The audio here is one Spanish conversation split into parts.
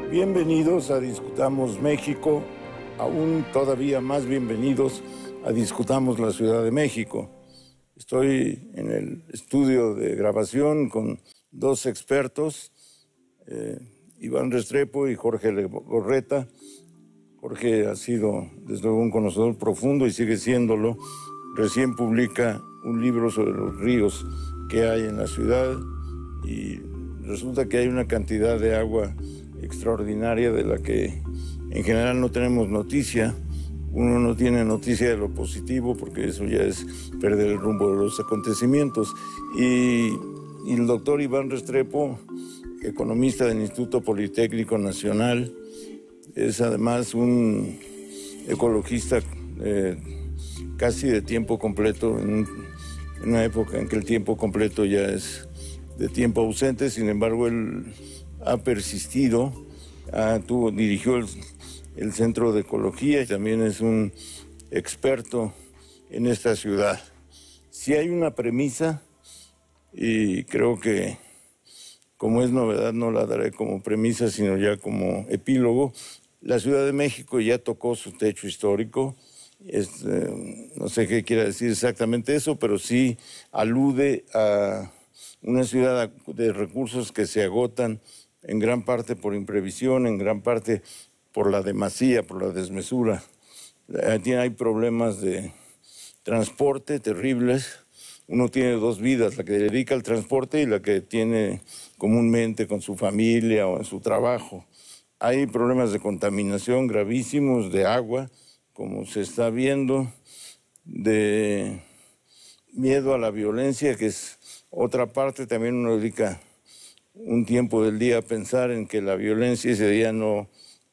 Bienvenidos a Discutamos México, aún todavía más bienvenidos a Discutamos la Ciudad de México. Estoy en el estudio de grabación con dos expertos, Iván Restrepo y Jorge Legorreta. Jorge ha sido, desde luego, un conocedor profundo y sigue siéndolo. Recién publica un libro sobre los ríos que hay en la ciudad y resulta que hay una cantidad de agua extraordinaria de la que en general no tenemos noticia. Uno no tiene noticia de lo positivo porque eso ya es perder el rumbo de los acontecimientos. Y el doctor Iván Restrepo, economista del Instituto Politécnico Nacional, es además un ecologista casi de tiempo completo, en una época en que el tiempo completo ya es de tiempo ausente. Sin embargo, él ha persistido, dirigió el Centro de Ecología y también es un experto en esta ciudad. Si hay una premisa, y creo que como es novedad no la daré como premisa, sino ya como epílogo, la Ciudad de México ya tocó su techo histórico. No sé qué quiera decir exactamente eso, pero sí alude a una ciudad de recursos que se agotan en gran parte por imprevisión, en gran parte por la demasía, por la desmesura. Hay problemas de transporte terribles. Uno tiene dos vidas, la que dedica al transporte y la que tiene comúnmente con su familia o en su trabajo. Hay problemas de contaminación gravísimos, de agua, como se está viendo, de miedo a la violencia, que es otra parte. También uno dedica un tiempo del día a pensar en que la violencia ese día no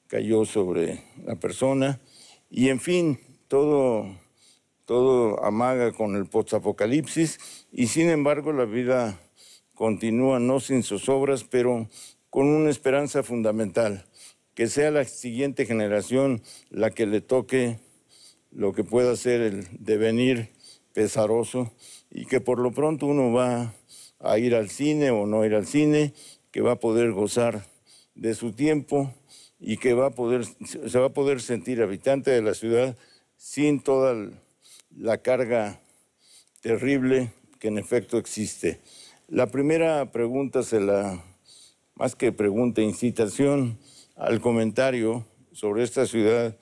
cayó sobre la persona. Y en fin, todo amaga con el postapocalipsis y sin embargo la vida continúa, no sin zozobras, pero con una esperanza fundamental, que sea la siguiente generación la que le toque lo que pueda ser el devenir pesaroso y que por lo pronto uno va a ir al cine o no ir al cine, que va a poder gozar de su tiempo y que se va a poder sentir habitante de la ciudad sin toda la carga terrible que en efecto existe. La primera pregunta más que pregunta, incitación al comentario sobre esta ciudad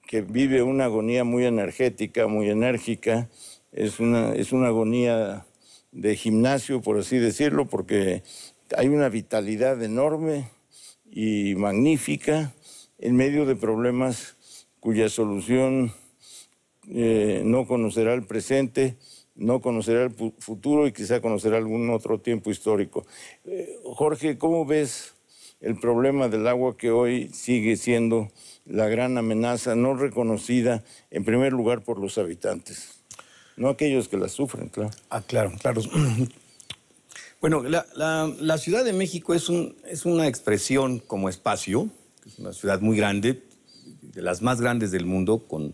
que vive una agonía muy energética, muy enérgica. Es una agonía de gimnasio, por así decirlo, porque hay una vitalidad enorme y magnífica en medio de problemas cuya solución no conocerá el presente, no conocerá el futuro y quizá conocerá algún otro tiempo histórico. Jorge, ¿cómo ves el problema del agua que hoy sigue siendo la gran amenaza no reconocida en primer lugar por los habitantes? No aquellos que la sufren, claro. Claro. Bueno, la Ciudad de México es una expresión como espacio, es una ciudad muy grande, de las más grandes del mundo, con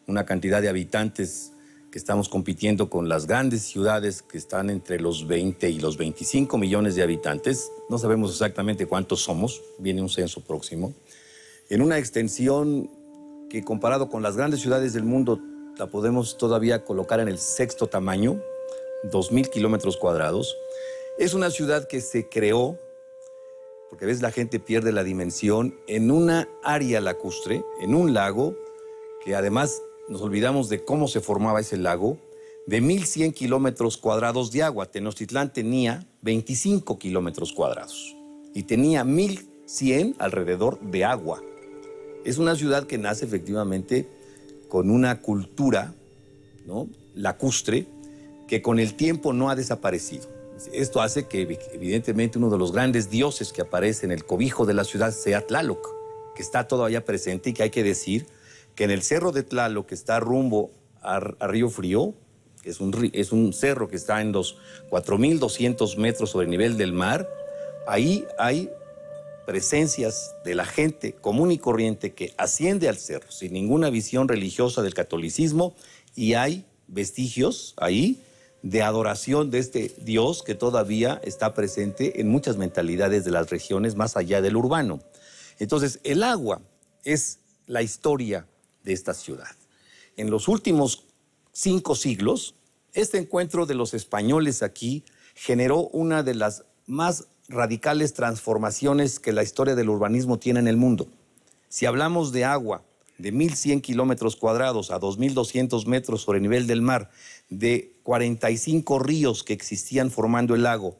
una cantidad de habitantes que estamos compitiendo con las grandes ciudades que están entre los 20 y los 25 millones de habitantes. No sabemos exactamente cuántos somos, viene un censo próximo. En una extensión que comparado con las grandes ciudades del mundo la podemos todavía colocar en el sexto tamaño, 2,000 kilómetros cuadrados. Es una ciudad que se creó, porque a veces la gente pierde la dimensión, en una área lacustre, en un lago, que además nos olvidamos de cómo se formaba ese lago, de 1,100 kilómetros cuadrados de agua. Tenochtitlán tenía 25 kilómetros cuadrados y tenía 1,100 alrededor de agua. Es una ciudad que nace efectivamente con una cultura, ¿no?, lacustre, que con el tiempo no ha desaparecido. Esto hace que evidentemente uno de los grandes dioses que aparece en el cobijo de la ciudad sea Tlaloc, que está todavía presente y que hay que decir que en el cerro de Tlaloc, que está rumbo a Río Frío, que es un cerro que está en los 4,200 metros sobre el nivel del mar, ahí hay presencias de la gente común y corriente que asciende al cerro sin ninguna visión religiosa del catolicismo, y hay vestigios ahí de adoración de este Dios que todavía está presente en muchas mentalidades de las regiones más allá del urbano. Entonces, el agua es la historia de esta ciudad. En los últimos 5 siglos, este encuentro de los españoles aquí generó una de las más radicales transformaciones que la historia del urbanismo tiene en el mundo. Si hablamos de agua de 1.100 kilómetros cuadrados a 2.200 metros sobre el nivel del mar, de 45 ríos que existían formando el lago,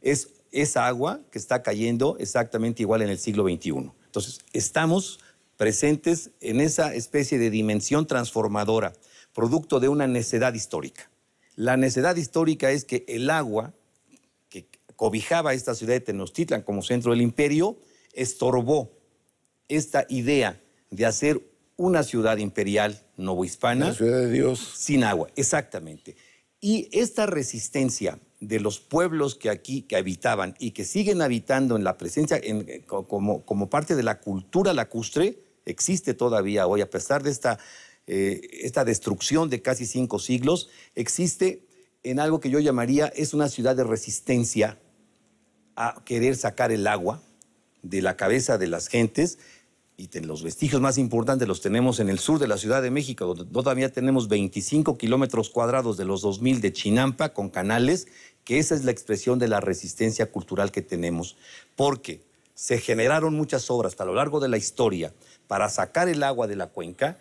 es esa agua que está cayendo exactamente igual en el siglo XXI. Entonces, estamos presentes en esa especie de dimensión transformadora, producto de una necedad histórica. La necedad histórica es que el agua que cobijaba esta ciudad de Tenochtitlan como centro del imperio estorbó esta idea de hacer una ciudad imperial novohispana. La ciudad de Dios. Sin agua, exactamente. Y esta resistencia de los pueblos que aquí habitaban y que siguen habitando en la presencia, como parte de la cultura lacustre, existe todavía hoy, a pesar de esta destrucción de casi 5 siglos, existe en algo que yo llamaría, es una ciudad de resistencia a querer sacar el agua de la cabeza de las gentes. Y los vestigios más importantes los tenemos en el sur de la Ciudad de México, donde todavía tenemos 25 kilómetros cuadrados de los 2000 de Chinampa con canales, que esa es la expresión de la resistencia cultural que tenemos, porque se generaron muchas obras a lo largo de la historia para sacar el agua de la cuenca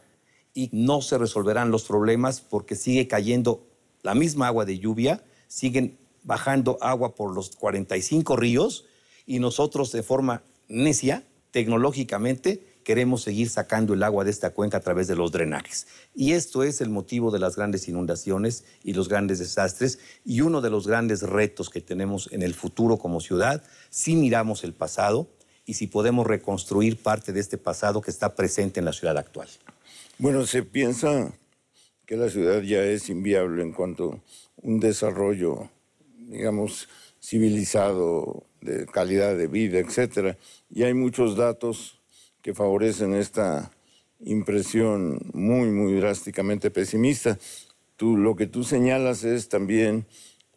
y no se resolverán los problemas porque sigue cayendo la misma agua de lluvia, siguen bajando agua por los 45 ríos y nosotros de forma necia, tecnológicamente, queremos seguir sacando el agua de esta cuenca a través de los drenajes. Y esto es el motivo de las grandes inundaciones y los grandes desastres y uno de los grandes retos que tenemos en el futuro como ciudad, si miramos el pasado y si podemos reconstruir parte de este pasado que está presente en la ciudad actual. Bueno, se piensa que la ciudad ya es inviable en cuanto a un desarrollo, digamos, civilizado, de calidad de vida, etcétera. Y hay muchos datos que favorecen esta impresión muy, muy drásticamente pesimista. Lo que tú señalas es también,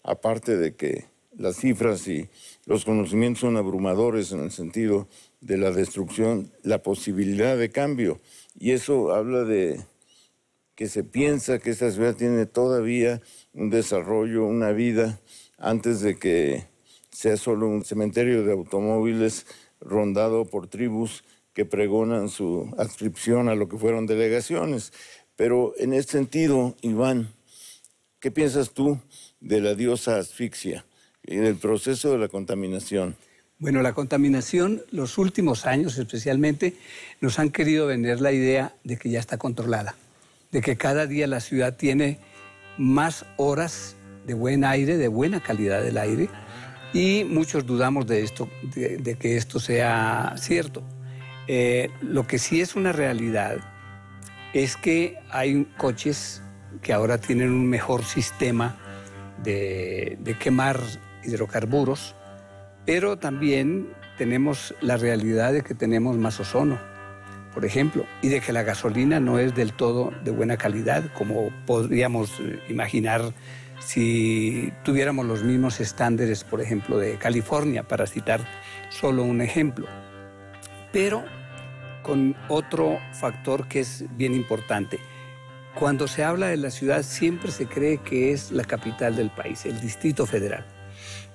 aparte de que las cifras y los conocimientos son abrumadores en el sentido de la destrucción, la posibilidad de cambio. Y eso habla de que se piensa que esta ciudad tiene todavía un desarrollo, una vida, antes de que sea solo un cementerio de automóviles rondado por tribus que pregonan su adscripción a lo que fueron delegaciones. Pero en este sentido, Iván, ¿qué piensas tú de la diosa asfixia y del proceso de la contaminación? Bueno, la contaminación, los últimos años especialmente, nos han querido vender la idea de que ya está controlada, de que cada día la ciudad tiene más horas de buen aire, de buena calidad del aire, y muchos dudamos de esto, de que esto sea cierto. Lo que sí es una realidad es que hay coches que ahora tienen un mejor sistema de quemar hidrocarburos, pero también tenemos la realidad de que tenemos más ozono, por ejemplo, y de que la gasolina no es del todo de buena calidad, como podríamos imaginar si tuviéramos los mismos estándares, por ejemplo, de California, para citar solo un ejemplo. Pero con otro factor que es bien importante. Cuando se habla de la ciudad siempre se cree que es la capital del país, el Distrito Federal.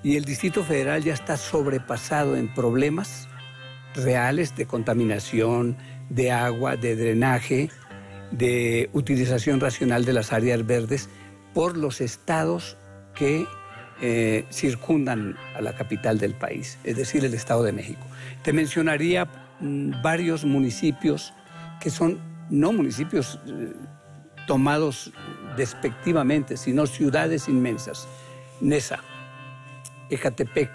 Y el Distrito Federal ya está sobrepasado en problemas reales de contaminación, de agua, de drenaje, de utilización racional de las áreas verdes por los estados que circundan a la capital del país, es decir, el Estado de México. Te mencionaría varios municipios que son no municipios tomados despectivamente, sino ciudades inmensas. Neza, Ecatepec,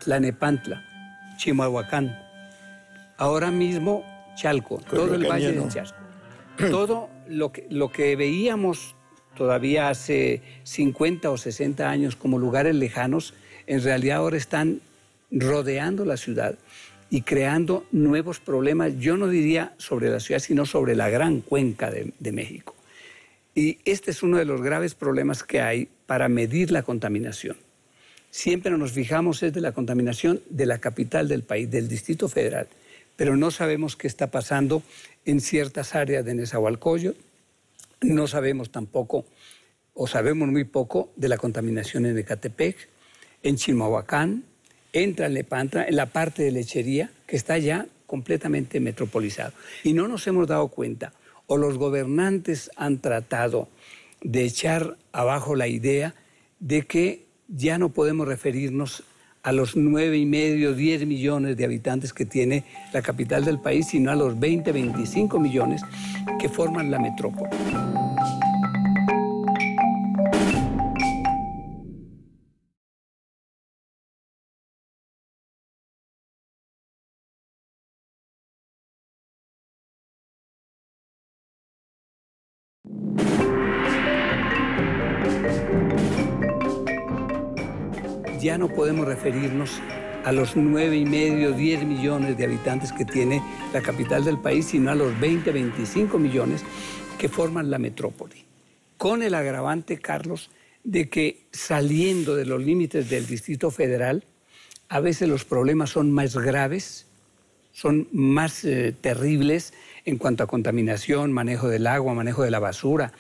Tlanepantla, Chimalhuacán, ahora mismo Chalco, todo el Valle de Chalco. Todo lo que veíamos todavía hace 50 o 60 años como lugares lejanos, en realidad ahora están rodeando la ciudad y creando nuevos problemas, yo no diría sobre la ciudad, sino sobre la gran cuenca de México. Y este es uno de los graves problemas que hay para medir la contaminación. Siempre nos fijamos es de la contaminación de la capital del país, del Distrito Federal, pero no sabemos qué está pasando en ciertas áreas de Nezahualcóyotl. No sabemos tampoco, o sabemos muy poco, de la contaminación en Ecatepec, en Chimalhuacán, en Tlalnepantla, en la parte de lechería, que está ya completamente metropolizado. Y no nos hemos dado cuenta, o los gobernantes han tratado de echar abajo la idea de que ya no podemos referirnos a los 9,5, 10 millones de habitantes que tiene la capital del país, sino a los 20, 25 millones que forman la metrópoli. Ya no podemos referirnos a los 9,5, 10 millones de habitantes que tiene la capital del país, sino a los 20, 25 millones que forman la metrópoli. Con el agravante, Carlos, de que saliendo de los límites del Distrito Federal, a veces los problemas son más graves, son más terribles en cuanto a contaminación, manejo del agua, manejo de la basura,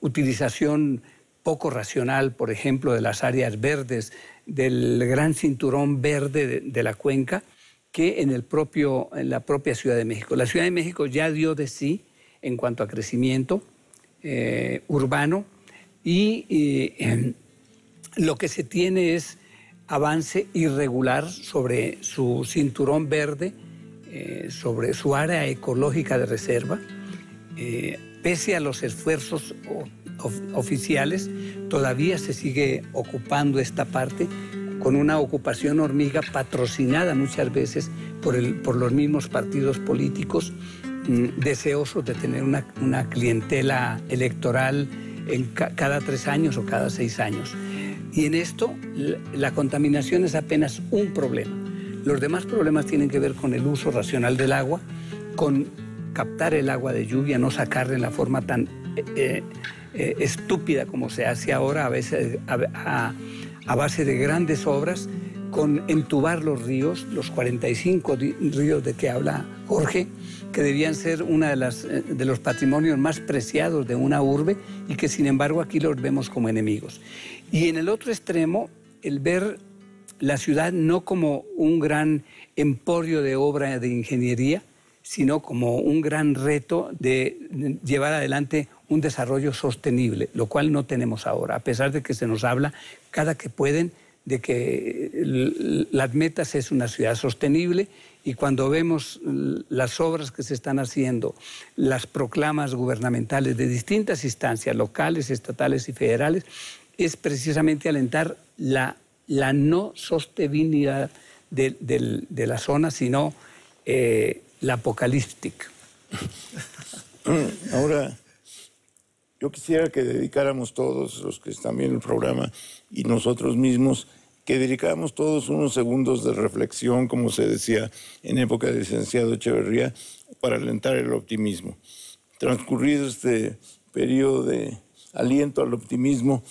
utilización poco racional, por ejemplo, de las áreas verdes, del gran cinturón verde de la cuenca, que en la propia Ciudad de México. La Ciudad de México ya dio de sí en cuanto a crecimiento urbano y lo que se tiene es avance irregular sobre su cinturón verde, sobre su área ecológica de reserva, pese a los esfuerzos oficiales, todavía se sigue ocupando esta parte con una ocupación hormiga patrocinada muchas veces por los mismos partidos políticos deseosos de tener una clientela electoral cada 3 años o cada 6 años. Y en esto la contaminación es apenas un problema. Los demás problemas tienen que ver con el uso racional del agua, con captar el agua de lluvia, no sacarla en la forma tan estúpida como se hace ahora, a veces a base de grandes obras, con entubar los ríos, los 45 ríos de que habla Jorge, que debían ser una de los patrimonios más preciados de una urbe y que sin embargo aquí los vemos como enemigos. Y en el otro extremo, el ver la ciudad no como un gran emporio de obra de ingeniería, sino como un gran reto de llevar adelante un desarrollo sostenible, lo cual no tenemos ahora, a pesar de que se nos habla cada que pueden de que las metas es una ciudad sostenible, y cuando vemos las obras que se están haciendo, las proclamas gubernamentales de distintas instancias, locales, estatales y federales, es precisamente alentar la no sostenibilidad de la zona, sino la apocalíptica. Ahora, yo quisiera que dedicáramos todos, los que están viendo el programa y nosotros mismos, que dedicáramos todos unos segundos de reflexión, como se decía en época del licenciado Echeverría, para alentar el optimismo. Transcurrido este periodo de aliento al optimismo,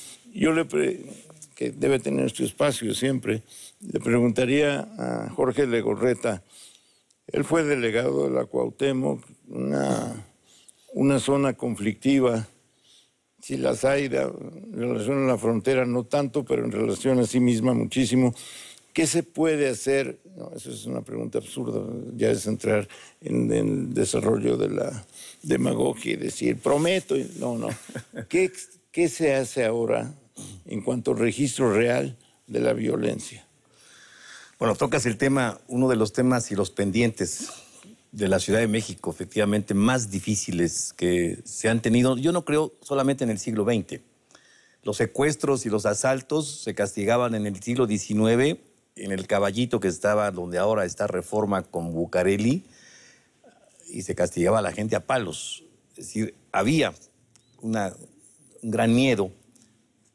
que debe tener su espacio siempre, le preguntaría a Jorge Legorreta. Él fue delegado de la Cuauhtémoc, una zona conflictiva. Si las hay en relación a la frontera, no tanto, pero en relación a sí misma muchísimo. ¿Qué se puede hacer? No, eso es una pregunta absurda, ya es entrar en el desarrollo de la demagogia y decir, prometo. No. ¿Qué se hace ahora en cuanto al registro real de la violencia? Bueno, tocas el tema, uno de los temas y los pendientes de la Ciudad de México, efectivamente, más difíciles que se han tenido. Yo no creo solamente en el siglo XX. Los secuestros y los asaltos se castigaban en el siglo XIX, en el Caballito, que estaba donde ahora está Reforma con Bucareli, y se castigaba a la gente a palos. Es decir, había un gran miedo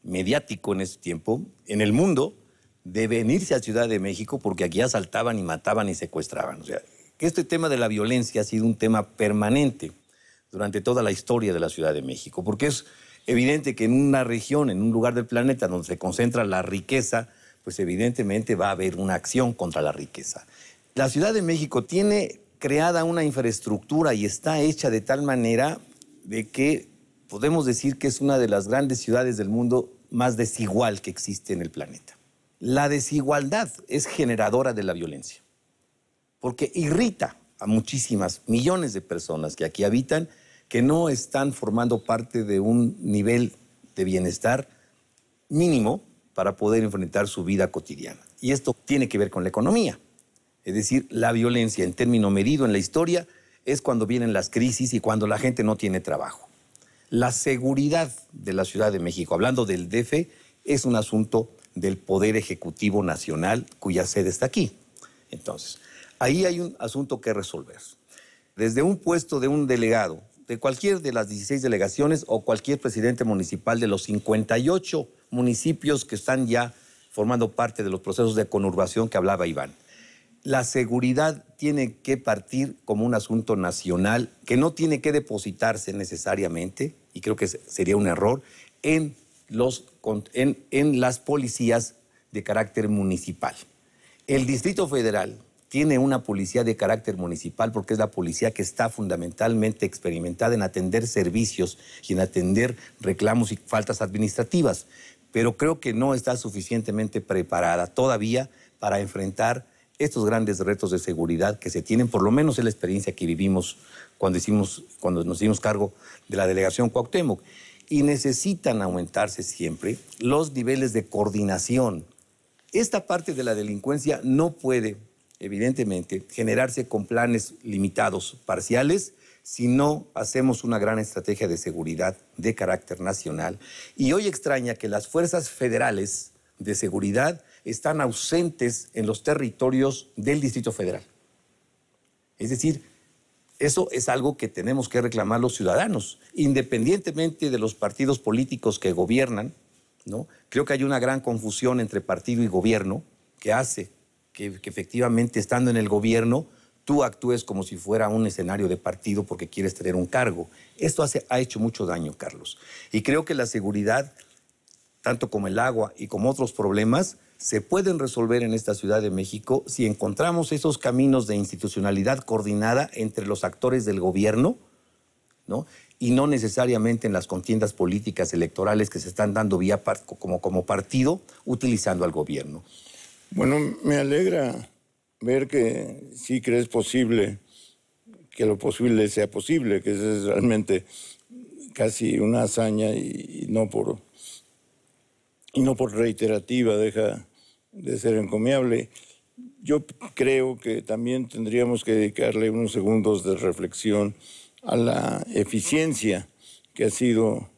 mediático en ese tiempo, en el mundo, de venirse a Ciudad de México porque aquí asaltaban y mataban y secuestraban. O sea, que este tema de la violencia ha sido un tema permanente durante toda la historia de la Ciudad de México, porque es evidente que en una región, en un lugar del planeta donde se concentra la riqueza, pues evidentemente va a haber una acción contra la riqueza. La Ciudad de México tiene creada una infraestructura y está hecha de tal manera de que podemos decir que es una de las grandes ciudades del mundo más desigual que existe en el planeta. La desigualdad es generadora de la violencia, porque irrita a muchísimas, millones de personas que aquí habitan, que no están formando parte de un nivel de bienestar mínimo para poder enfrentar su vida cotidiana. Y esto tiene que ver con la economía. Es decir, la violencia en término medido en la historia es cuando vienen las crisis y cuando la gente no tiene trabajo. La seguridad de la Ciudad de México, hablando del DF, es un asunto del Poder Ejecutivo Nacional, cuya sede está aquí. Entonces, ahí hay un asunto que resolver. Desde un puesto de un delegado, de cualquier de las 16 delegaciones o cualquier presidente municipal de los 58 municipios que están ya formando parte de los procesos de conurbación que hablaba Iván. La seguridad tiene que partir como un asunto nacional que no tiene que depositarse necesariamente, y creo que sería un error, en las policías de carácter municipal. El Distrito Federal tiene una policía de carácter municipal porque es la policía que está fundamentalmente experimentada en atender servicios y en atender reclamos y faltas administrativas, pero creo que no está suficientemente preparada todavía para enfrentar estos grandes retos de seguridad que se tienen, por lo menos en la experiencia que vivimos cuando nos hicimos cargo de la delegación Cuauhtémoc. Y necesitan aumentarse siempre los niveles de coordinación. Esta parte de la delincuencia no puede, evidentemente, generarse con planes limitados, parciales, si no hacemos una gran estrategia de seguridad de carácter nacional. Y hoy extraña que las fuerzas federales de seguridad están ausentes en los territorios del Distrito Federal. Es decir, eso es algo que tenemos que reclamar los ciudadanos, independientemente de los partidos políticos que gobiernan, ¿no? Creo que hay una gran confusión entre partido y gobierno que hace que efectivamente, estando en el gobierno, tú actúes como si fuera un escenario de partido porque quieres tener un cargo. Esto ha hecho mucho daño, Carlos. Y creo que la seguridad, tanto como el agua y como otros problemas, se pueden resolver en esta Ciudad de México si encontramos esos caminos de institucionalidad coordinada entre los actores del gobierno, ¿no? Y no necesariamente en las contiendas políticas electorales que se están dando como partido, utilizando al gobierno. Bueno, me alegra ver que sí crees posible, que lo posible sea posible, que eso es realmente casi una hazaña y no por reiterativa, deja de ser encomiable. Yo creo que también tendríamos que dedicarle unos segundos de reflexión a la eficiencia, que ha sido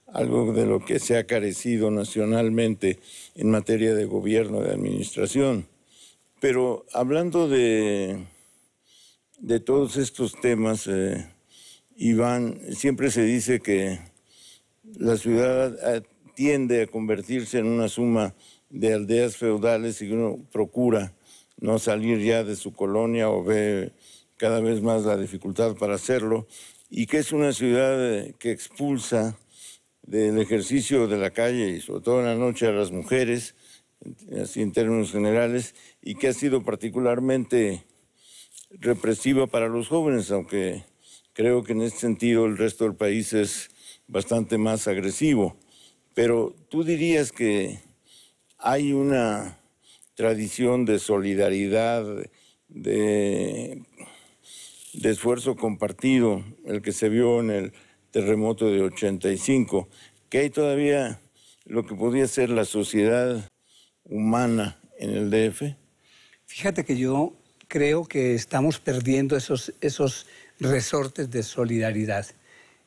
algo de lo que se ha carecido nacionalmente en materia de gobierno, de administración. Pero hablando de todos estos temas, Iván, siempre se dice que la ciudad tiende a convertirse en una suma de aldeas feudales y uno procura no salir ya de su colonia o ve cada vez más la dificultad para hacerlo, y que es una ciudad que expulsa del ejercicio de la calle y sobre todo en la noche a las mujeres, así en términos generales, y que ha sido particularmente represiva para los jóvenes, aunque creo que en este sentido el resto del país es bastante más agresivo. Pero tú dirías que hay una tradición de solidaridad, de esfuerzo compartido, el que se vio en el terremoto de 85, que hay todavía lo que podría ser la sociedad humana en el DF. Fíjate que yo creo que estamos perdiendo esos resortes de solidaridad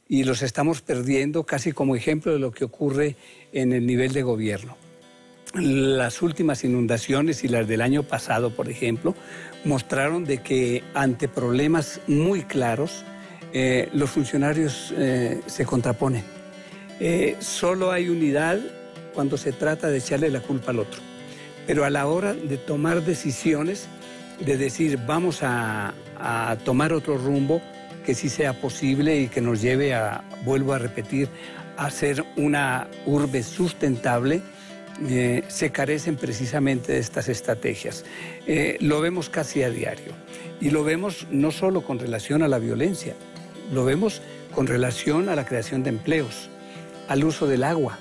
y los estamos perdiendo casi como ejemplo de lo que ocurre en el nivel de gobierno. Las últimas inundaciones y las del año pasado, por ejemplo, mostraron de que ante problemas muy claros, los funcionarios se contraponen. Solo hay unidad cuando se trata de echarle la culpa al otro. Pero a la hora de tomar decisiones, de decir vamos a tomar otro rumbo que sí sea posible y que nos lleve a, vuelvo a repetir, a ser una urbe sustentable, se carecen precisamente de estas estrategias. Lo vemos casi a diario. Y lo vemos no solo con relación a la violencia, lo vemos con relación a la creación de empleos, al uso del agua,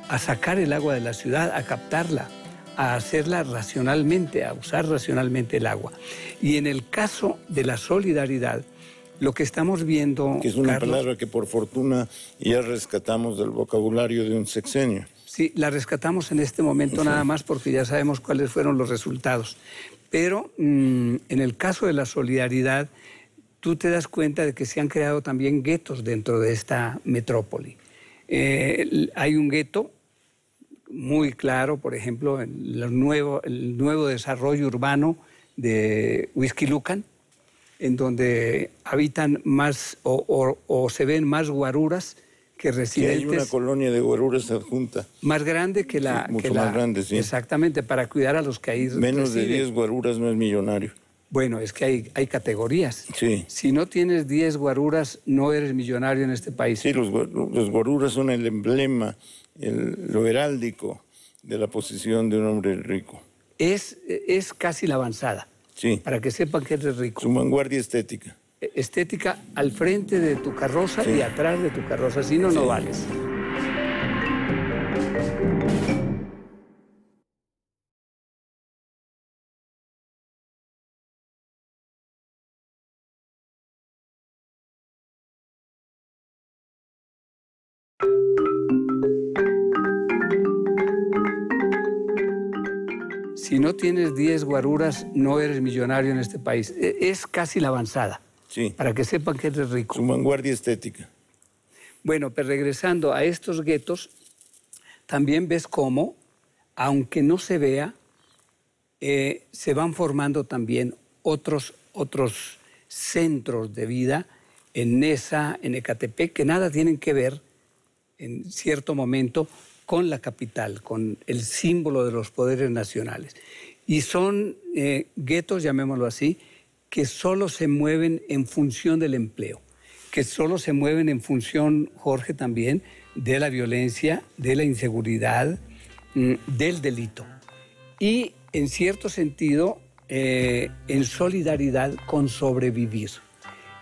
a sacar el agua de la ciudad, a captarla, a hacerla racionalmente, a usar racionalmente el agua. Y en el caso de la solidaridad, lo que estamos viendo, que es una Carlos, palabra que por fortuna ya rescatamos del vocabulario de un sexenio. Sí, la rescatamos en este momento nada más porque ya sabemos cuáles fueron los resultados. Pero en el caso de la solidaridad, tú te das cuenta de que se han creado también guetos dentro de esta metrópoli. Hay un gueto muy claro, por ejemplo, en el nuevo desarrollo urbano de Huixquilucan, en donde habitan más o se ven más guaruras que residentes. Que hay una colonia de guaruras adjunta. Más grande que la... Sí, mucho más grande, sí. Exactamente, para cuidar a los que ahí Menos residen. de 10 guaruras no es millonario. Bueno, es que hay categorías. Sí. Si no tienes 10 guaruras, no eres millonario en este país. Sí, los guaruras son el emblema, lo heráldico de la posición de un hombre rico. Es casi la avanzada. Sí. Para que sepan que eres rico. Su vanguardia estética. Estética al frente de tu carroza y atrás de tu carroza, si no, no vales. Si no tienes 10 guaruras, no eres millonario en este país. Es casi la avanzada. Sí. Para que sepan que eres rico. Su vanguardia estética. Bueno, pero regresando a estos guetos, también ves cómo, aunque no se vea, se van formando también otros centros de vida en Neza, en Ecatepec, que nada tienen que ver, en cierto momento, con la capital, con el símbolo de los poderes nacionales. Y son guetos, llamémoslo así, que solo se mueven en función del empleo, que solo se mueven en función, Jorge, también, de la violencia, de la inseguridad, del delito. Y, en cierto sentido, en solidaridad con sobrevivir.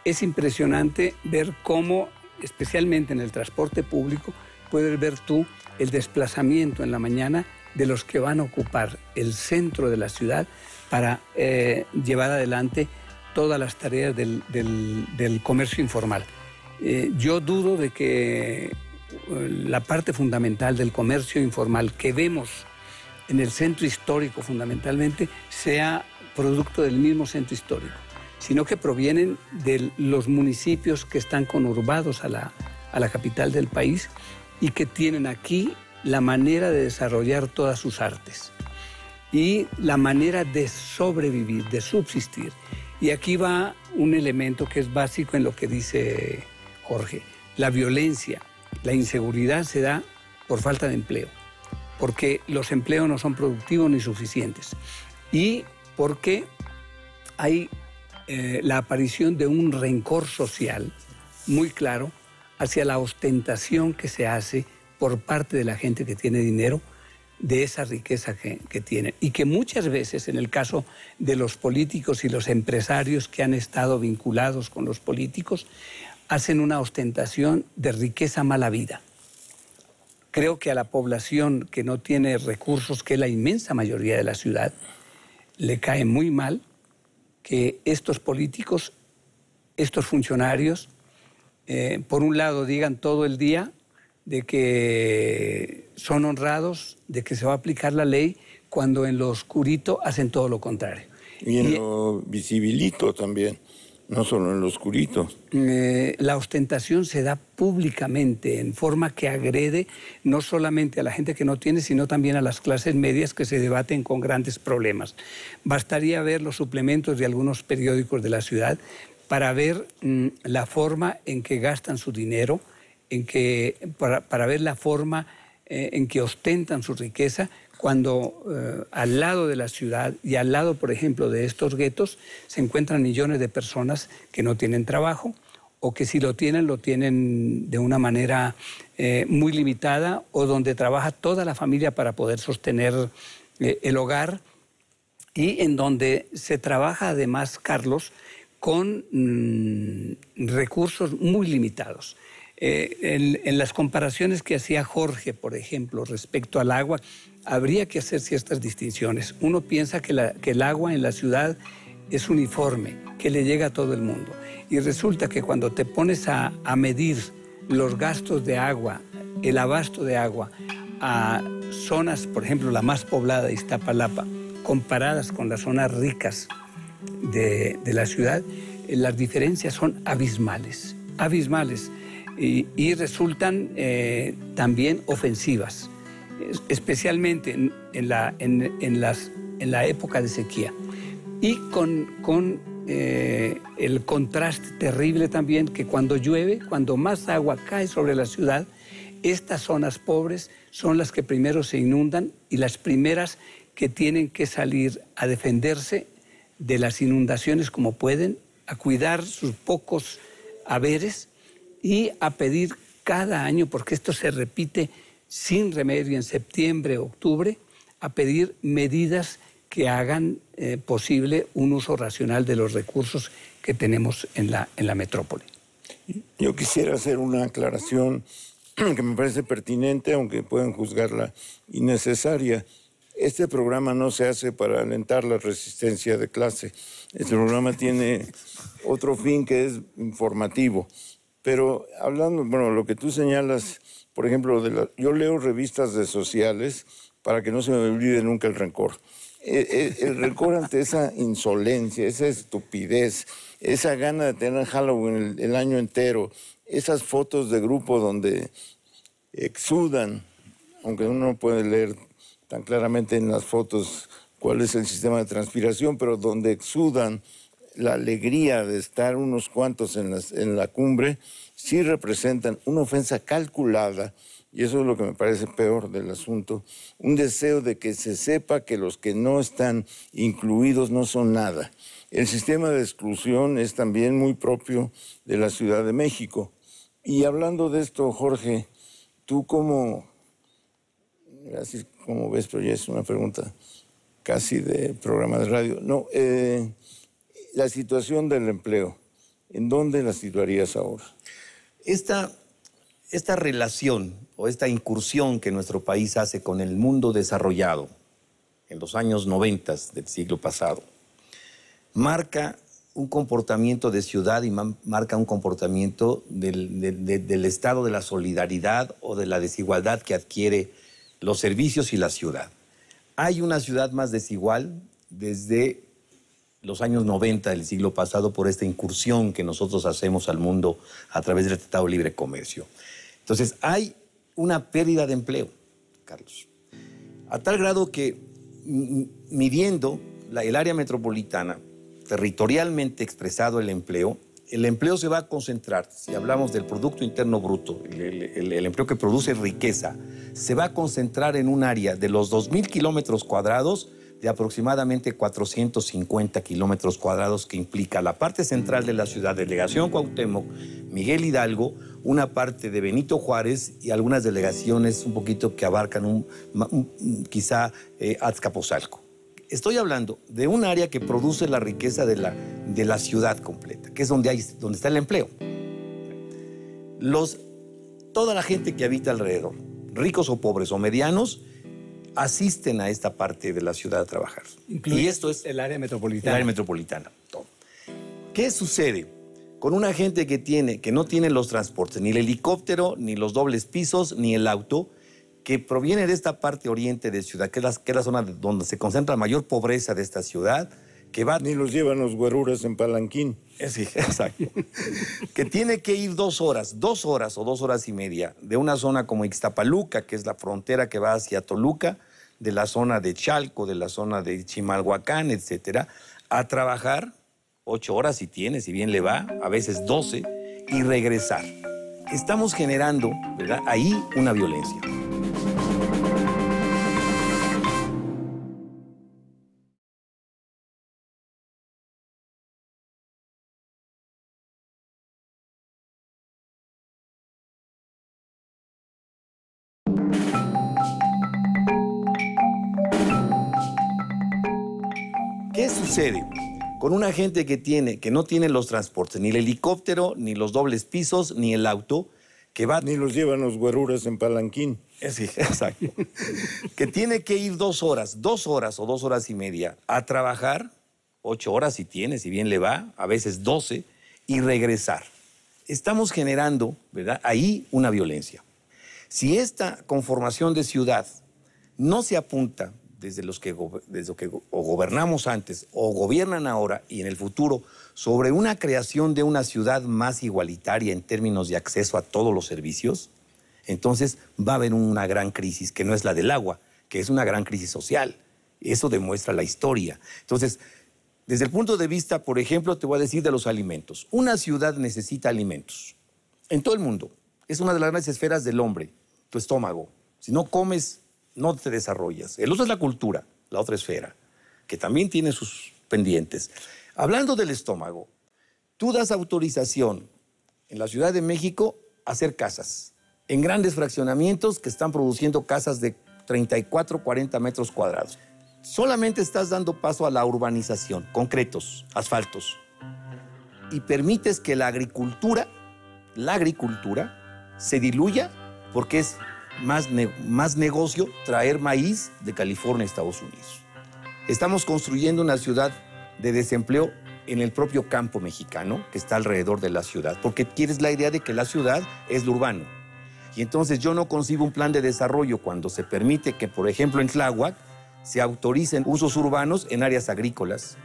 Es impresionante ver cómo, especialmente en el transporte público, puedes ver tú el desplazamiento en la mañana de los que van a ocupar el centro de la ciudad para llevar adelante todas las tareas del comercio informal. Yo dudo de que la parte fundamental del comercio informal que vemos en el centro histórico fundamentalmente sea producto del mismo centro histórico, sino que provienen de los municipios que están conurbados a la capital del país y que tienen aquí la manera de desarrollar todas sus artes y la manera de sobrevivir, de subsistir. Y aquí va un elemento que es básico en lo que dice Jorge. La violencia, la inseguridad se da por falta de empleo, porque los empleos no son productivos ni suficientes y porque hay la aparición de un rencor social muy claro hacia la ostentación que se hace por parte de la gente que tiene dinero de esa riqueza que tienen. Y que muchas veces, en el caso de los políticos y los empresarios que han estado vinculados con los políticos, hacen una ostentación de riqueza mala vida. Creo que a la población que no tiene recursos, que es la inmensa mayoría de la ciudad, le cae muy mal que estos políticos, estos funcionarios, por un lado digan todo el día de que son honrados, de que se va a aplicar la ley, cuando en lo oscurito hacen todo lo contrario. Y en lo visibilito también, no solo en lo oscurito. La ostentación se da públicamente, en forma que agrede no solamente a la gente que no tiene, sino también a las clases medias que se debaten con grandes problemas. Bastaría ver los suplementos de algunos periódicos de la ciudad para ver la forma en que gastan su dinero, para ver la forma en que ostentan su riqueza, cuando al lado de la ciudad y al lado, por ejemplo, de estos guetos, se encuentran millones de personas que no tienen trabajo o que si lo tienen de una manera muy limitada, o donde trabaja toda la familia para poder sostener el hogar, y en donde se trabaja además, Carlos, con recursos muy limitados. En las comparaciones que hacía Jorge, por ejemplo, respecto al agua, habría que hacer ciertas distinciones. Uno piensa que el agua en la ciudad es uniforme, que le llega a todo el mundo. Y resulta que cuando te pones a medir los gastos de agua, el abasto de agua, a zonas, por ejemplo, la más poblada de Iztapalapa, comparadas con las zonas ricas de la ciudad, las diferencias son abismales, abismales, y resultan también ofensivas, especialmente en la época de sequía. Y con el contraste terrible también que cuando llueve, cuando más agua cae sobre la ciudad, estas zonas pobres son las que primero se inundan y las primeras que tienen que salir a defenderse de las inundaciones como pueden, a cuidar sus pocos haberes y a pedir cada año, porque esto se repite sin remedio en septiembre, octubre, a pedir medidas que hagan posible un uso racional de los recursos que tenemos en la metrópoli. Yo quisiera hacer una aclaración que me parece pertinente, aunque pueden juzgarla innecesaria. Este programa no se hace para alentar la resistencia de clase. Este programa tiene otro fin que es informativo. Pero hablando, bueno, lo que tú señalas, por ejemplo, yo leo revistas de sociales para que no se me olvide nunca el rencor. El rencor ante esa insolencia, esa estupidez, esa gana de tener Halloween el año entero, esas fotos de grupo donde exudan, aunque uno no puede leer tan claramente en las fotos cuál es el sistema de transpiración, pero donde exudan la alegría de estar unos cuantos en la cumbre, sí representan una ofensa calculada, y eso es lo que me parece peor del asunto, un deseo de que se sepa que los que no están incluidos no son nada. El sistema de exclusión es también muy propio de la Ciudad de México. Y hablando de esto, Jorge, tú cómo ves, pero ya es una pregunta casi de programa de radio. No, la situación del empleo, ¿en dónde la situarías ahora? Esta relación o esta incursión que nuestro país hace con el mundo desarrollado en los años 90 del siglo pasado, marca un comportamiento de ciudad y marca un comportamiento del estado de la solidaridad o de la desigualdad que adquiere los servicios y la ciudad. Hay una ciudad más desigual desde los años 90 del siglo pasado por esta incursión que nosotros hacemos al mundo a través del Tratado de Libre Comercio. Entonces, hay una pérdida de empleo, Carlos, a tal grado que midiendo el área metropolitana, territorialmente expresado el empleo se va a concentrar, si hablamos del Producto Interno Bruto, el empleo que produce riqueza, se va a concentrar en un área de los 2,000 kilómetros cuadrados de aproximadamente 450 kilómetros cuadrados, que implica la parte central de la ciudad, Delegación Cuauhtémoc, Miguel Hidalgo, una parte de Benito Juárez y algunas delegaciones un poquito que abarcan quizá Azcapotzalco. Estoy hablando de un área que produce la riqueza de la ciudad completa, que es donde está el empleo. Toda la gente que habita alrededor, ricos o pobres o medianos, asisten a esta parte de la ciudad a trabajar. Y esto es el área metropolitana. El área metropolitana, todo. ¿Qué sucede con una gente que no tiene los transportes, ni el helicóptero, ni los dobles pisos, ni el auto, que proviene de esta parte oriente de ciudad, que es la zona donde se concentra la mayor pobreza de esta ciudad, que va... Ni los llevan los güeruras en palanquín. Sí, exacto. Que tiene que ir 2 horas o 2 horas y media de una zona como Ixtapaluca, que es la frontera que va hacia Toluca, de la zona de Chalco, de la zona de Chimalhuacán, etcétera, a trabajar 8 horas si tiene, si bien le va, a veces 12, y regresar. Estamos generando, ¿verdad?, ahí una violencia. sucede? Con una gente que no tiene los transportes, ni el helicóptero, ni los dobles pisos, ni el auto, que va... Ni los llevan los güeruras en palanquín. Sí, exacto. Que tiene que ir 2 horas o 2 horas y media a trabajar, 8 horas si tiene, si bien le va, a veces 12, y regresar. Estamos generando, ¿verdad?, ahí una violencia. Si esta conformación de ciudad no se apunta desde los que o gobernamos antes o gobiernan ahora y en el futuro sobre una creación de una ciudad más igualitaria en términos de acceso a todos los servicios, entonces va a haber una gran crisis que no es la del agua, que es una gran crisis social. Eso demuestra la historia. Entonces, desde el punto de vista, por ejemplo, te voy a decir de los alimentos. Una ciudad necesita alimentos. En todo el mundo. Es una de las grandes esferas del hombre, tu estómago. Si no comes, no te desarrollas. El otro es la cultura, la otra esfera, que también tiene sus pendientes. Hablando del estómago, tú das autorización en la Ciudad de México a hacer casas, en grandes fraccionamientos que están produciendo casas de 34, 40 metros cuadrados. Solamente estás dando paso a la urbanización, concretos, asfaltos, y permites que la agricultura se diluya porque es más negocio traer maíz de California a Estados Unidos. Estamos construyendo una ciudad de desempleo en el propio campo mexicano que está alrededor de la ciudad, porque tienes la idea de que la ciudad es lo urbano. Y entonces yo no concibo un plan de desarrollo cuando se permite que, por ejemplo, en Tláhuac se autoricen usos urbanos en áreas agrícolas,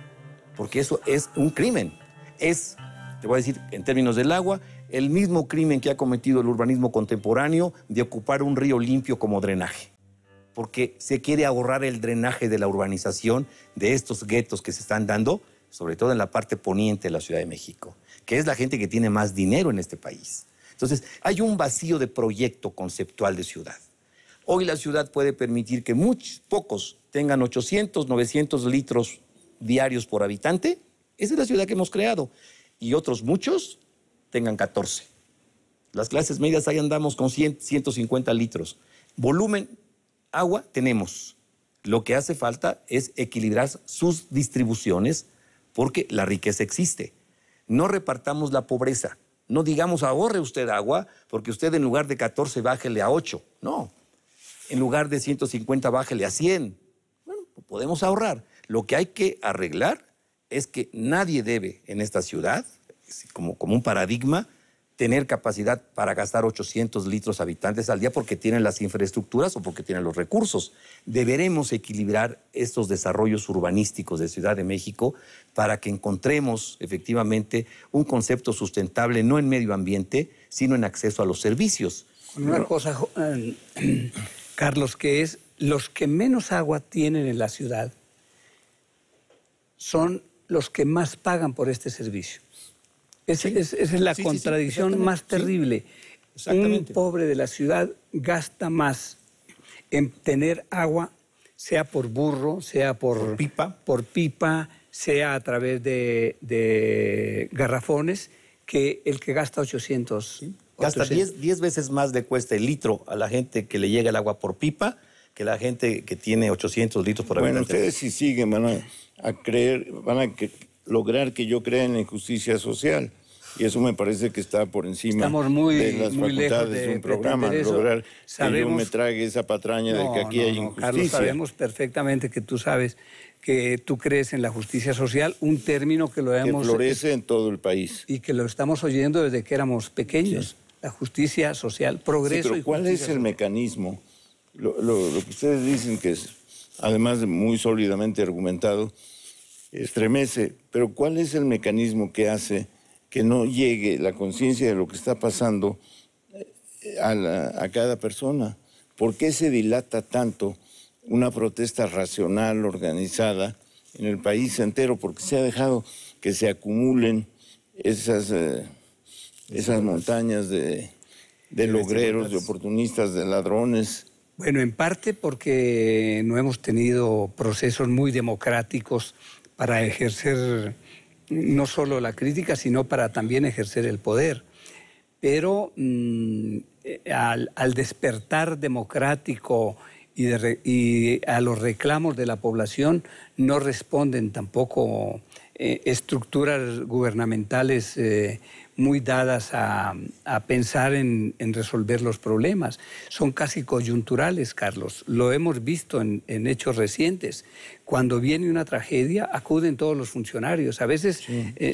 porque eso es un crimen. Es, te voy a decir, en términos del agua, el mismo crimen que ha cometido el urbanismo contemporáneo de ocupar un río limpio como drenaje, porque se quiere ahorrar el drenaje de la urbanización de estos guetos que se están dando, sobre todo en la parte poniente de la Ciudad de México, que es la gente que tiene más dinero en este país. Entonces, hay un vacío de proyecto conceptual de ciudad. Hoy la ciudad puede permitir que pocos tengan 800, 900 litros diarios por habitante. Esa es la ciudad que hemos creado. Y otros muchos tengan 14. Las clases medias ahí andamos con 100, 150 litros. Volumen, agua, tenemos. Lo que hace falta es equilibrar sus distribuciones porque la riqueza existe. No repartamos la pobreza. No digamos ahorre usted agua porque usted en lugar de 14 bájele a 8. No. En lugar de 150 bájele a 100. Bueno, podemos ahorrar. Lo que hay que arreglar es que nadie debe en esta ciudad, como un paradigma, tener capacidad para gastar 800 litros habitantes al día porque tienen las infraestructuras o porque tienen los recursos. Deberemos equilibrar estos desarrollos urbanísticos de Ciudad de México para que encontremos efectivamente un concepto sustentable no en medio ambiente, sino en acceso a los servicios. Una cosa, Carlos, que es los que menos agua tienen en la ciudad son los que más pagan por este servicio. Esa es la contradicción más terrible. Un pobre de la ciudad gasta más en tener agua, sea por burro, sea por pipa, sea a través de garrafones, que el que gasta 800. Gasta 10 veces más le cuesta el litro a la gente que le llega el agua por pipa que la gente que tiene 800 litros por habitante. Bueno, ustedes si siguen van a lograr que yo crea en la injusticia social. Y eso me parece que está por encima de las facultades de un programa. Lograr que yo me trague esa patraña de que aquí hay injusticia. Carlos, sabemos perfectamente que tú sabes que tú crees en la justicia social, un término que lo hemos... Que florece en todo el país. Y que lo estamos oyendo desde que éramos pequeños. Sí. La justicia social, progreso pero y ¿cuál es el mecanismo? Lo que ustedes dicen que es, además de muy sólidamente argumentado, estremece. Pero ¿cuál es el mecanismo que hace que no llegue la conciencia de lo que está pasando a cada persona? ¿Por qué se dilata tanto una protesta racional, organizada en el país entero? Porque se ha dejado que se acumulen esas montañas de logreros, de oportunistas, de ladrones. Bueno, en parte porque no hemos tenido procesos muy democráticos para ejercer no solo la crítica, sino para también ejercer el poder. Pero al despertar democrático y a los reclamos de la población no responden tampoco estructuras gubernamentales muy dadas a pensar en resolver los problemas. Son casi coyunturales, Carlos. Lo hemos visto en hechos recientes. Cuando viene una tragedia, acuden todos los funcionarios, a veces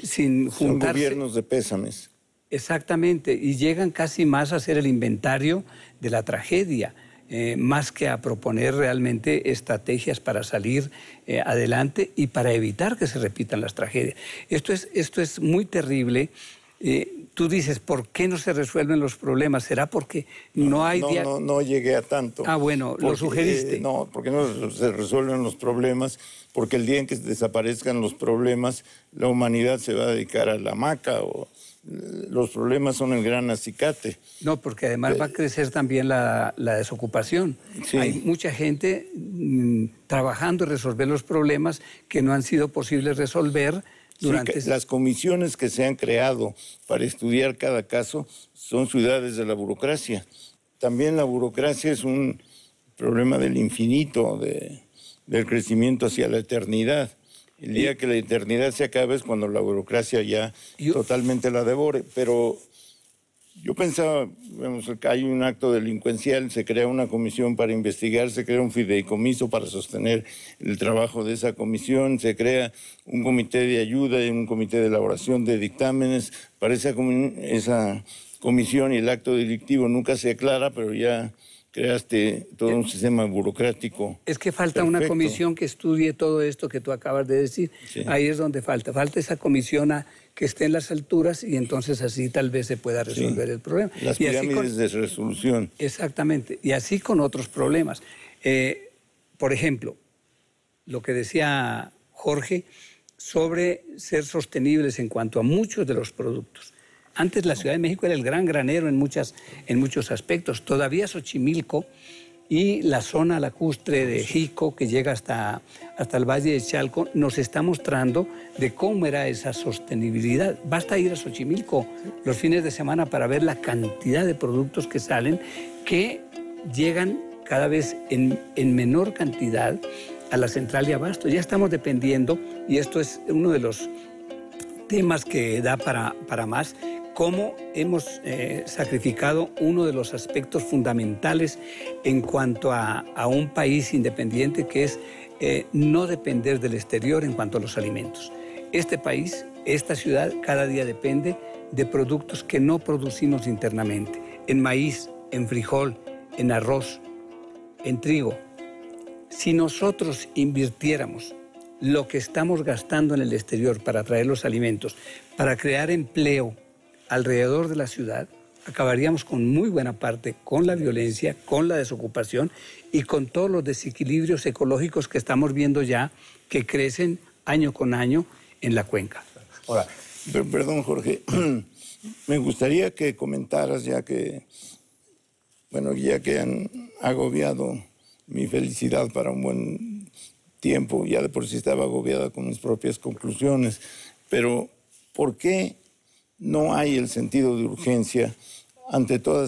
sin juntarse. Son gobiernos de pésames. Exactamente, y llegan casi más a hacer el inventario de la tragedia, más que a proponer realmente estrategias para salir adelante y para evitar que se repitan las tragedias. Esto es muy terrible. Tú dices, ¿por qué no se resuelven los problemas? ¿Será porque no hay... No llegué a tanto. Ah, bueno, lo sugeriste. No, porque no se resuelven los problemas, porque el día en que desaparezcan los problemas, la humanidad se va a dedicar a la hamaca o... Los problemas son el gran acicate. No, porque además va a crecer también la desocupación. Sí. Hay mucha gente trabajando en resolver los problemas que no han sido posibles resolver durante... Sí, las comisiones que se han creado para estudiar cada caso son ciudades de la burocracia. También la burocracia es un problema del infinito, del crecimiento hacia la eternidad. El día que la eternidad se acabe es cuando la burocracia ya totalmente la devore. Pero yo pensaba, que hay un acto delincuencial, se crea una comisión para investigar, se crea un fideicomiso para sostener el trabajo de esa comisión, se crea un comité de ayuda y un comité de elaboración de dictámenes. Para esa comisión y el acto delictivo nunca se aclara, pero ya... creaste todo un sistema burocrático. Es que falta perfecto. Una comisión que estudie todo esto que tú acabas de decir. Sí. Ahí es donde falta. Falta esa comisión que esté en las alturas y entonces así tal vez se pueda resolver el problema. Las pirámides de resolución. Exactamente. Y así con otros problemas. Por ejemplo, lo que decía Jorge sobre ser sostenibles en cuanto a muchos de los productos. Antes la Ciudad de México era el gran granero en muchos aspectos. Todavía Xochimilco y la zona lacustre de Jico, que llega hasta el Valle de Chalco, nos está mostrando de cómo era esa sostenibilidad. Basta ir a Xochimilco los fines de semana para ver la cantidad de productos que salen, que llegan cada vez en menor cantidad a la central de abasto. Ya estamos dependiendo, y esto es uno de los temas que da para más, cómo hemos sacrificado uno de los aspectos fundamentales en cuanto a un país independiente, que es no depender del exterior en cuanto a los alimentos. Este país, esta ciudad, cada día depende de productos que no producimos internamente, en maíz, en frijol, en arroz, en trigo. Si nosotros invirtiéramos lo que estamos gastando en el exterior para traer los alimentos, para crear empleo alrededor de la ciudad, acabaríamos con muy buena parte con la violencia, con la desocupación y con todos los desequilibrios ecológicos que estamos viendo ya, que crecen año con año en la cuenca. Ahora, perdón, Jorge, me gustaría que comentaras, ya que han agobiado mi felicidad para un buen tiempo, ya de por sí estaba agobiada con mis propias conclusiones, pero ¿por qué no hay el sentido de urgencia ante toda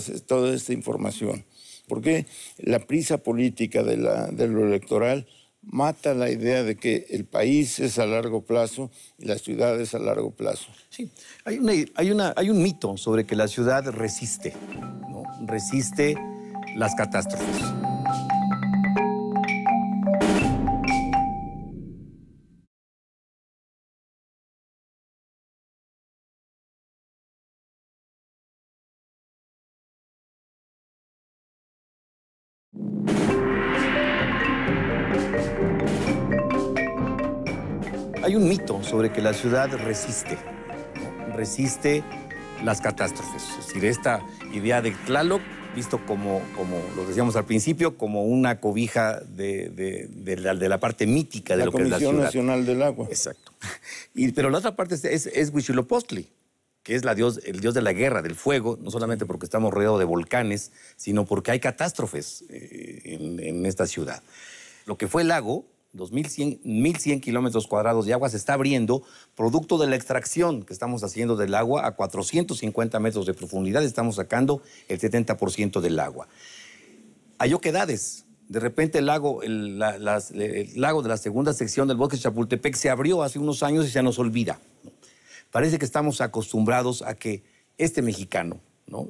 esta información? ¿Por qué la prisa política de lo electoral mata la idea de que el país es a largo plazo y la ciudad es a largo plazo? Sí, hay un mito sobre que la ciudad resiste, ¿no? Resiste las catástrofes. Hay un mito sobre que la ciudad resiste, ¿no? Resiste las catástrofes. Es decir, esta idea de Tlaloc, visto como lo decíamos al principio, como una cobija de la parte mítica de lo que es la ciudad. La Comisión Nacional del Agua. Exacto. Pero la otra parte es Huitzilopochtli, que es el dios de la guerra, del fuego, no solamente porque estamos rodeados de volcanes, sino porque hay catástrofes en esta ciudad. Lo que fue el lago, 1.100 kilómetros cuadrados de agua, se está abriendo producto de la extracción que estamos haciendo del agua a 450 metros de profundidad. Estamos sacando el 70% del agua. Hay oquedades De repente el lago de la segunda sección del bosque de Chapultepec se abrió hace unos años y se nos olvida. Parece que estamos acostumbrados a que este mexicano, ¿no?,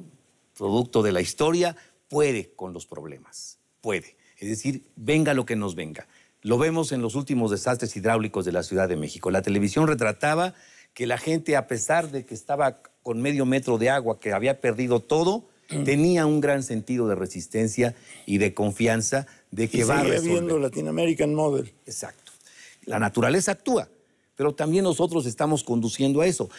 producto de la historia, puede con los problemas, puede. Es decir, venga lo que nos venga. Lo vemos en los últimos desastres hidráulicos de la Ciudad de México. La televisión retrataba que la gente, a pesar de que estaba con medio metro de agua, que había perdido todo, tenía un gran sentido de resistencia y de confianza de que va a resolver. Viendo Latin American Model. Exacto. La naturaleza actúa, pero también nosotros estamos conduciendo a eso.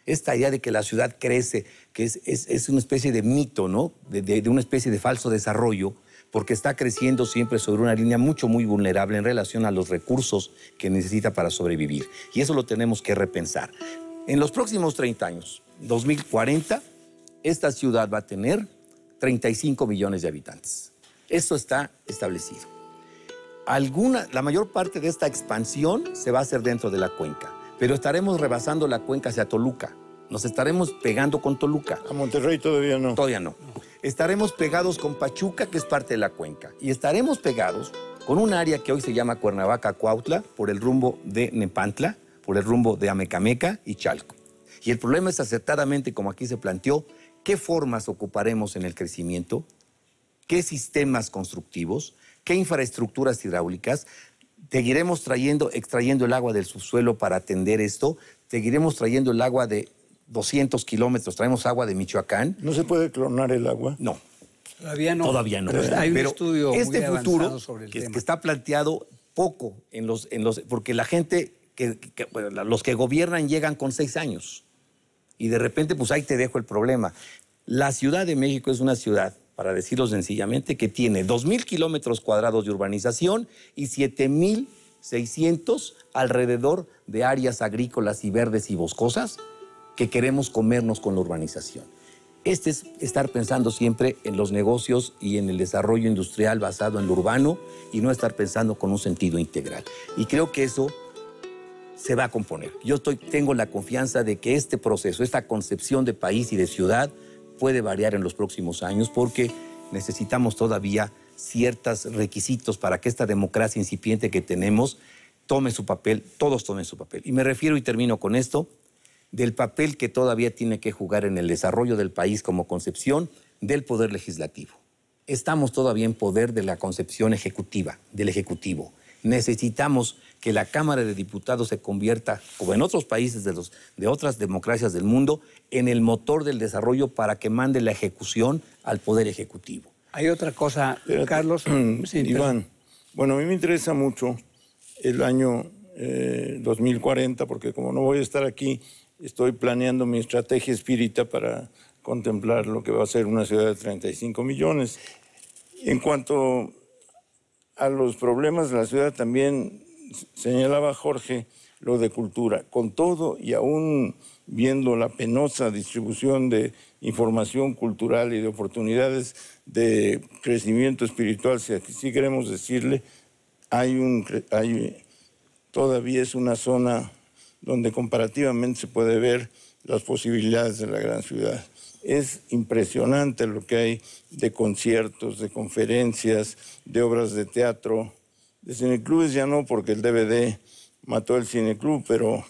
Esta idea de que la ciudad crece, que es una especie de mito, ¿no? De una especie de falso desarrollo, porque está creciendo siempre sobre una línea muy vulnerable en relación a los recursos que necesita para sobrevivir. Y eso lo tenemos que repensar. En los próximos 30 años, 2040, esta ciudad va a tener 35 millones de habitantes. Eso está establecido. La mayor parte de esta expansión se va a hacer dentro de la cuenca, pero estaremos rebasando la cuenca hacia Toluca. Nos estaremos pegando con Toluca. A Monterrey todavía no. Todavía no. Estaremos pegados con Pachuca, que es parte de la cuenca. Y estaremos pegados con un área que hoy se llama Cuernavaca-Cuautla, por el rumbo de Nepantla, por el rumbo de Amecameca y Chalco. Y el problema es acertadamente, como aquí se planteó, qué formas ocuparemos en el crecimiento, qué sistemas constructivos, qué infraestructuras hidráulicas. Seguiremos extrayendo el agua del subsuelo para atender esto. Seguiremos trayendo el agua de 200 kilómetros. Traemos agua de Michoacán. ¿No se puede clonar el agua? No. Todavía no. Todavía no. Pero hay un estudio muy avanzado sobre el tema. Que está planteado poco porque la gente, los que gobiernan llegan con 6 años. Y de repente, pues ahí te dejo el problema. La Ciudad de México es una ciudad, para decirlo sencillamente, que tiene 2,000 kilómetros cuadrados de urbanización y 7,600 alrededor de áreas agrícolas y verdes y boscosas que queremos comernos con la urbanización. Es estar pensando siempre en los negocios y en el desarrollo industrial basado en lo urbano y no estar pensando con un sentido integral. Y creo que eso se va a componer. Yo tengo la confianza de que este proceso, esta concepción de país y de ciudad puede variar en los próximos años porque necesitamos todavía ciertos requisitos para que esta democracia incipiente que tenemos tome su papel, todos tomen su papel. Y me refiero, y termino con esto, del papel que todavía tiene que jugar en el desarrollo del país como concepción del poder legislativo. Estamos todavía en poder de la concepción ejecutiva, del Ejecutivo. Necesitamos que la Cámara de Diputados se convierta, como en otros países de otras democracias del mundo, en el motor del desarrollo para que mande la ejecución al Poder Ejecutivo. Hay otra cosa, Carlos. Sí, Iván, bueno, a mí me interesa mucho el año 2040, porque como no voy a estar aquí, estoy planeando mi estrategia espírita para contemplar lo que va a ser una ciudad de 35 millones. En cuanto a los problemas de la ciudad, también señalaba Jorge lo de cultura. Con todo y aún viendo la penosa distribución de información cultural y de oportunidades de crecimiento espiritual, si así queremos decirle, todavía es una zona donde comparativamente se puede ver las posibilidades de la gran ciudad. Es impresionante lo que hay de conciertos, de conferencias, de obras de teatro, de cineclubes ya no, porque el DVD mató el cineclub, pero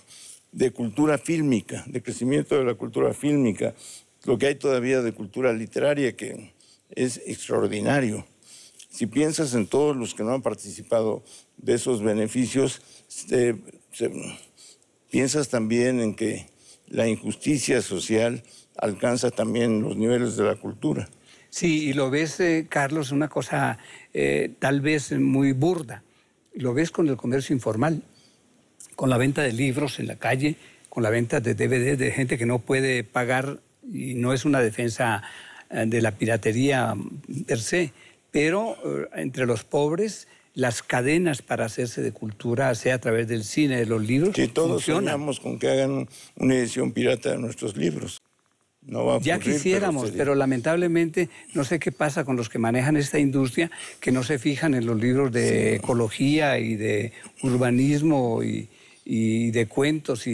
de cultura fílmica, de crecimiento de la cultura fílmica, lo que hay todavía de cultura literaria, que es extraordinario. Si piensas en todos los que no han participado de esos beneficios, piensas también en que la injusticia social alcanza también los niveles de la cultura. Sí, y lo ves, Carlos, una cosa tal vez muy burda. Lo ves con el comercio informal, con la venta de libros en la calle, con la venta de DVD de gente que no puede pagar, y no es una defensa de la piratería per se, pero entre los pobres las cadenas para hacerse de cultura, sea a través del cine, de los libros, sí, todos funcionan. soñamos con que hagan una edición pirata de nuestros libros. No va a ocurrir, ya quisiéramos, pero lamentablemente no sé qué pasa con los que manejan esta industria, que no se fijan en los libros de ecología y de urbanismo y y de cuentos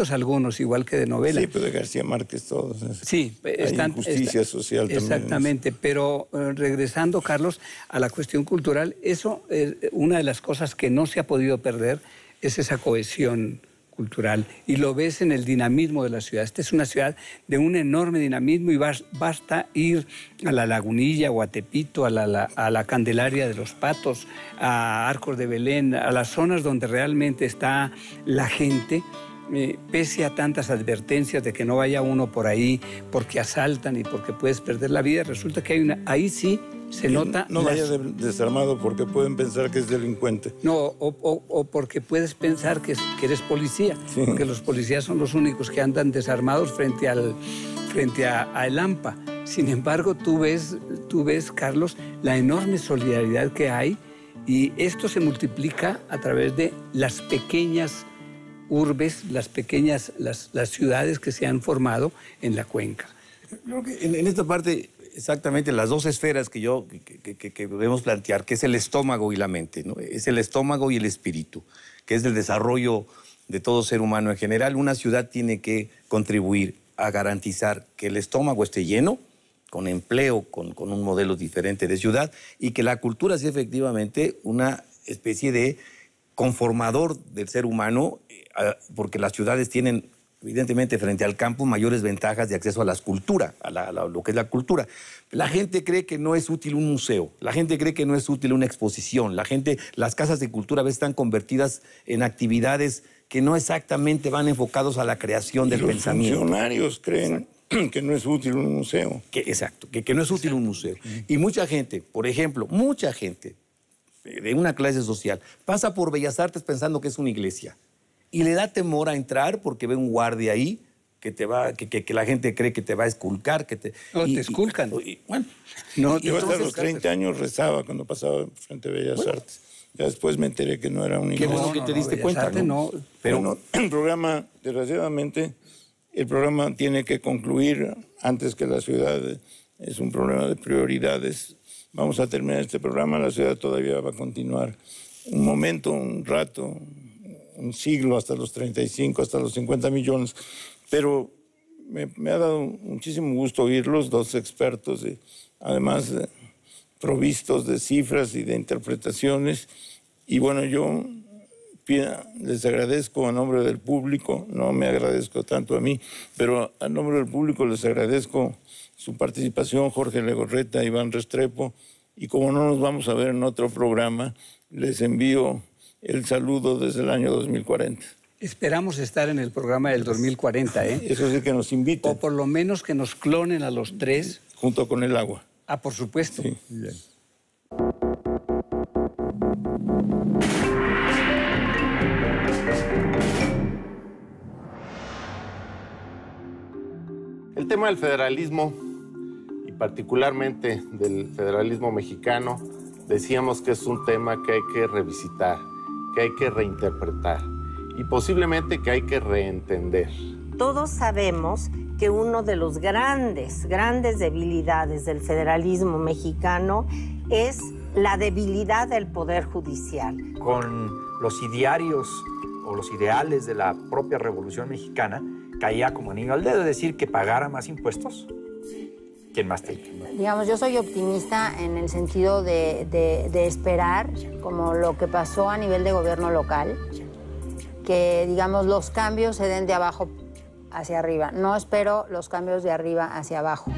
algunos, igual que de novela. Sí, pero de García Márquez todos. Sí, hay injusticia social también. Exactamente, pero regresando, Carlos, a la cuestión cultural, eso es una de las cosas que no se ha podido perder, es esa cohesión cultural, y lo ves en el dinamismo de la ciudad. Esta es una ciudad de un enorme dinamismo y basta ir a la Lagunilla o a Tepito, a la Candelaria de los Patos, a Arcos de Belén, a las zonas donde realmente está la gente, pese a tantas advertencias de que no vaya uno por ahí porque asaltan y porque puedes perder la vida, resulta que hay ahí sí se nota... No vaya desarmado porque pueden pensar que es delincuente. No, o porque puedes pensar que eres policía, sí. Porque los policías son los únicos que andan desarmados frente a el AMPA. Sin embargo, tú ves, Carlos, la enorme solidaridad que hay, y esto se multiplica a través de las pequeñas urbes, las ciudades que se han formado en la cuenca. Creo que en esta parte... Exactamente, las dos esferas que debemos plantear, que es el estómago y la mente, ¿no? Es el estómago y el espíritu, que es el desarrollo de todo ser humano en general. Una ciudad tiene que contribuir a garantizar que el estómago esté lleno, con empleo, con un modelo diferente de ciudad, y que la cultura sea efectivamente una especie de conformador del ser humano, porque las ciudades tienen... evidentemente, frente al campo, mayores ventajas de acceso a la cultura, lo que es la cultura. La gente cree que no es útil un museo, la gente cree que no es útil una exposición, las casas de cultura a veces están convertidas en actividades que no exactamente van enfocados a la creación del pensamiento. Los funcionarios creen que no es útil un museo. Exacto, que no es útil un museo. Y mucha gente, por ejemplo, mucha gente de una clase social pasa por Bellas Artes pensando que es una iglesia. Y le da temor a entrar porque ve un guardia ahí que la gente cree que te va a esculcar. Te esculcan. Bueno, yo hasta los 30 años rezaba cuando pasaba frente a Bellas Artes. Ya después me enteré que no era un iglesia. Qué bueno que te diste cuenta, ¿no? Pero el programa, desgraciadamente, el programa tiene que concluir antes que la ciudad. Es un problema de prioridades. Vamos a terminar este programa, la ciudad todavía va a continuar un momento, un rato, un siglo, hasta los 35, hasta los 50 millones. Pero me ha dado muchísimo gusto oírlos, dos expertos, además provistos de cifras y de interpretaciones. Y bueno, yo les agradezco a nombre del público, no me agradezco tanto a mí, pero a nombre del público les agradezco su participación, Jorge Legorreta, Iván Restrepo, y como no nos vamos a ver en otro programa, les envío el saludo desde el año 2040. Esperamos estar en el programa del 2040, ¿eh? Eso sí, que nos inviten. O por lo menos que nos clonen a los tres. Junto con el agua. Ah, por supuesto. Sí. Bien. El tema del federalismo, y particularmente del federalismo mexicano, decíamos que es un tema que hay que revisitar, que hay que reinterpretar y posiblemente que hay que reentender. Todos sabemos que uno de los grandes debilidades del federalismo mexicano es la debilidad del Poder Judicial. Con los idearios o los ideales de la propia Revolución Mexicana, caía como anillo al dedo, es decir, que pagara más impuestos. ¿Quién más te dice? Digamos, yo soy optimista en el sentido de esperar, como lo que pasó a nivel de gobierno local, que, digamos, los cambios se den de abajo hacia arriba. No espero los cambios de arriba hacia abajo.